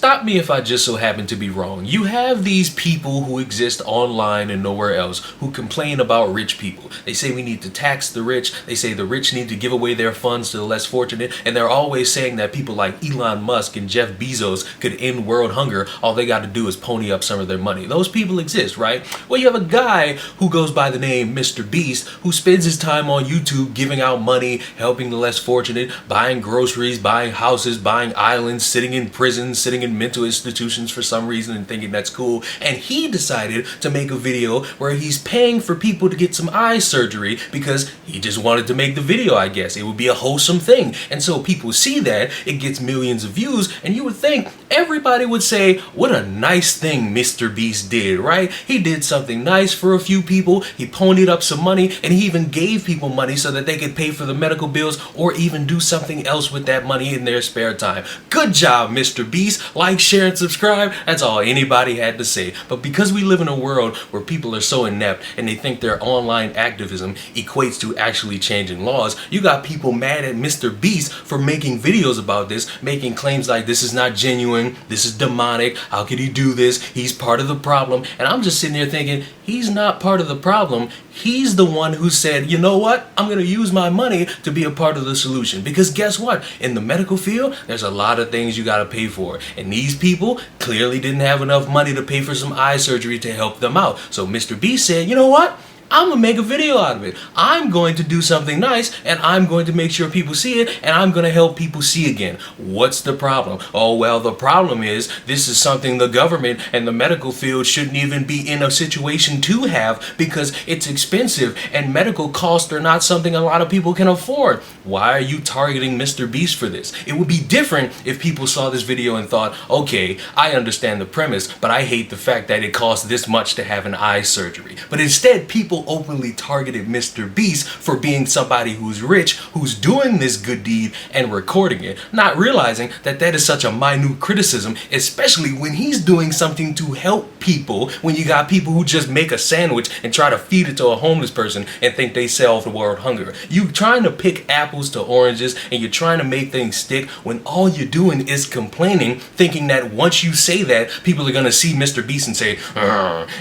stop me if I just so happen to be wrong. You have these people who exist online and nowhere else who complain about rich people. They say we need to tax the rich. They say the rich need to give away their funds to the less fortunate. And they're always saying that people like Elon Musk and Jeff Bezos could end world hunger. All they got to do is pony up some of their money. Those people exist, right? Well, you have a guy who goes by the name MrBeast who spends his time on YouTube giving out money, helping the less fortunate, buying groceries, buying houses, buying islands, sitting in prisons, sitting in mental institutions for some reason and thinking that's cool. And he decided to make a video where he's paying for people to get some eye surgery because he just wanted to make the video, I guess. It would be a wholesome thing. And so people see that, it gets millions of views, and you would think everybody would say, what a nice thing MrBeast did, right? He did something nice for a few people, he ponied up some money, and he even gave people money so that they could pay for the medical bills or even do something else with that money in their spare time. Good job, MrBeast. Like, share, and subscribe. That's all anybody had to say. But because we live in a world where people are so inept and they think their online activism equates to actually changing laws, you got people mad at MrBeast for making videos about this, making claims like this is not genuine, this is demonic, how could he do this, he's part of the problem. And I'm just sitting there thinking, he's not part of the problem. He's the one who said, you know what, I'm going to use my money to be a part of the solution. Because guess what? In the medical field, there's a lot of things you got to pay for. And these people clearly didn't have enough money to pay for some eye surgery to help them out. So MrBeast said, you know what? I'm gonna make a video out of it. I'm going to do something nice, and I'm going to make sure people see it, and I'm gonna help people see again. What's the problem? Oh, well, the problem is this is something the government and the medical field shouldn't even be in a situation to have because it's expensive and medical costs are not something a lot of people can afford. Why are you targeting MrBeast for this? It would be different if people saw this video and thought, okay, I understand the premise, but I hate the fact that it costs this much to have an eye surgery. But instead, people openly targeted MrBeast for being somebody who's rich, who's doing this good deed and recording it, not realizing that that is such a minute criticism, especially when he's doing something to help people, when you got people who just make a sandwich and try to feed it to a homeless person and think they solve the world hunger. You trying to pick apples to oranges and you're trying to make things stick when all you're doing is complaining, thinking that once you say that, people are going to see MrBeast and say,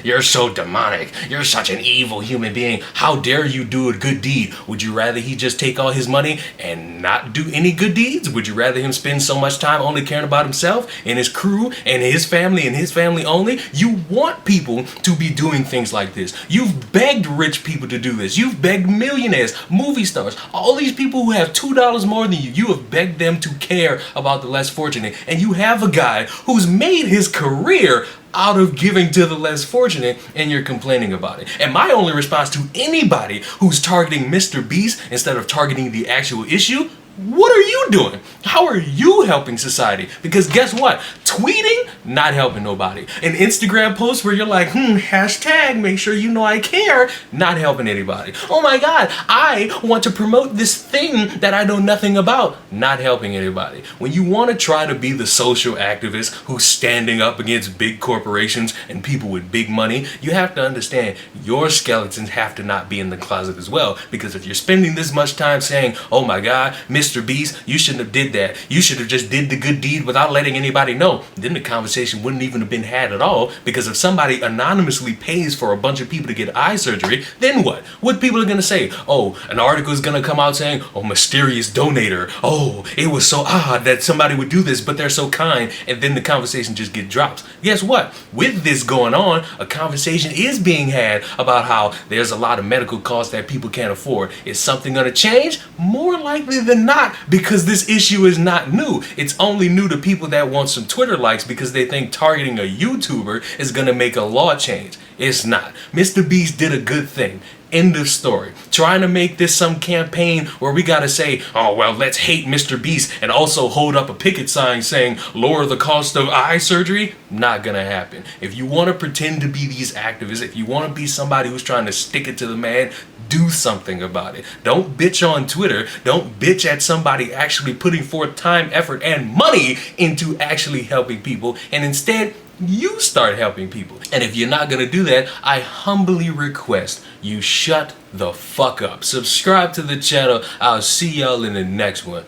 you're so demonic, you're such an evil human being, how dare you do a good deed? Would you rather he just take all his money and not do any good deeds? Would you rather him spend so much time only caring about himself and his crew and his family only? You want people to be doing things like this. You've begged rich people to do this. You've begged millionaires, movie stars, all these people who have $2 more than you. You have begged them to care about the less fortunate. And you have a guy who's made his career out of giving to the less fortunate, and you're complaining about it. And my only response to anybody who's targeting MrBeast instead of targeting the actual issue, what are you doing? How are you helping society? Because guess what? Tweeting, not helping nobody. An Instagram post where you're like, hashtag, make sure you know I care, not helping anybody. Oh my God, I want to promote this thing that I know nothing about, not helping anybody. When you want to try to be the social activist who's standing up against big corporations and people with big money, you have to understand your skeletons have to not be in the closet as well. Because if you're spending this much time saying, oh my God, MrBeast, you shouldn't have did that. You should have just did the good deed without letting anybody know. Then the conversation wouldn't even have been had at all, because if somebody anonymously pays for a bunch of people to get eye surgery, then what? What people are going to say? Oh, an article is going to come out saying, oh, mysterious donator. Oh, it was so odd that somebody would do this, but they're so kind. And then the conversation just get dropped. Guess what? With this going on, a conversation is being had about how there's a lot of medical costs that people can't afford. Is something going to change? More likely than not, because this issue is not new. It's only new to people that want some Twitter likes because they think targeting a YouTuber is going to make a law change. It's not. MrBeast did a good thing. End of story. Trying to make this some campaign where we gotta say, oh well, let's hate MrBeast and also hold up a picket sign saying lower the cost of eye surgery, not gonna happen. If you want to pretend to be these activists, if you want to be somebody who's trying to stick it to the man, do something about it. Don't bitch on Twitter. Don't bitch at somebody actually putting forth time, effort, and money into actually helping people, and instead you start helping people. And if you're not gonna do that, I humbly request you shut the fuck up. Subscribe to the channel. I'll see y'all in the next one.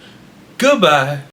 Goodbye.